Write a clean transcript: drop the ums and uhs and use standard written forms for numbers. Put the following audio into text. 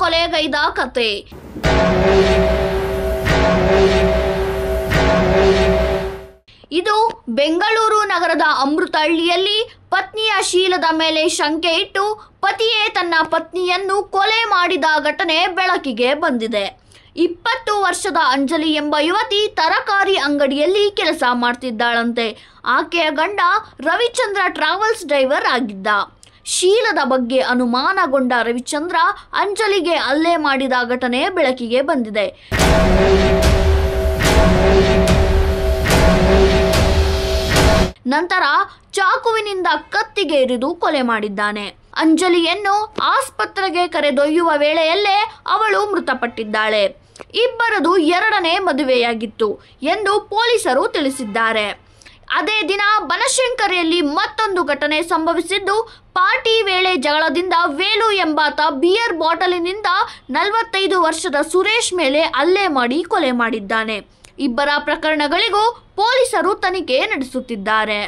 ಕೊಲೆಗೈದ ಕತೆ. ಇದು ಬೆಂಗಳೂರು ನಗರದ ಅಮೃತಹಳ್ಳಿಯಲ್ಲಿ ಪತ್ನಿಯ ಶೀಲದ ಮೇಲೆ ಶಂಕೆ ಇಟ್ಟು ಪತಿಯೇ ತನ್ನ ಪತ್ನಿಯನ್ನು ಕೊಲೆ ಮಾಡಿದ ಘಟನೆ ಬೆಳಕಿಗೆ ಬಂದಿದೆ. 20 ವರ್ಷದ ಅಂಜಲಿ ಎಂಬ ಯುವತಿ ತರಕಾರಿ ಅಂಗಡಿಯಲ್ಲಿ ಕೆಲಸ ಮಾಡ್ತಿದ್ದಾಳಂತೆ. ಆಕೆಯ ಗಂಡ ರವಿಚಂದ್ರ ಟ್ರಾವೆಲ್ಸ್ ಡ್ರೈವರ್ ಆಗಿದ್ದ. ಶೀಲದ ಬಗ್ಗೆ ಅನುಮಾನಗೊಂಡ ರವಿಚಂದ್ರ ಅಂಜಲಿಗೆ ಹಲ್ಲೆ ಮಾಡಿದ ಘಟನೆ ಬೆಳಕಿಗೆ ಬಂದಿದೆ. ನಂತರ ಚಾಕುವಿನಿಂದ ಕತ್ತಿಗೆ ಇರಿದು ಕೊಲೆ ಮಾಡಿದ್ದಾನೆ. ಅಂಜಲಿಯನ್ನು ಆಸ್ಪತ್ರೆಗೆ ಕರೆದೊಯ್ಯುವ ವೇಳೆಯಲ್ಲೇ ಅವಳು ಮೃತಪಟ್ಟಿದ್ದಾಳೆ. ಇಬ್ಬರದು 2ನೇ ಮದುವೆಯಾಗಿತ್ತು ಎಂದು ಪೊಲೀಸರು ತಿಳಿಸಿದ್ದಾರೆ. ಅದೇ ದಿನ ಬನಶಂಕರಿಯಲ್ಲಿ ಮತ್ತೊಂದು ಘಟನೆ ಸಂಭವಿಸಿದ್ದು, ಪಾರ್ಟಿ ವೇಳೆ ಜಗಳದಿಂದ ವೇಲು ಎಂಬಾತ ಬಿಯರ್ ಬಾಟಲಿನಿಂದ 45 ವರ್ಷದ ಸುರೇಶ್ ಮೇಲೆ ಹಲ್ಲೆ ಮಾಡಿ ಕೊಲೆ ಮಾಡಿದ್ದಾನೆ. ಇಬ್ಬರ ಪ್ರಕರಣಗಳಿಗೂ ಪೊಲೀಸರು ತನಿಖೆ ನಡೆಸುತ್ತಿದ್ದಾರೆ.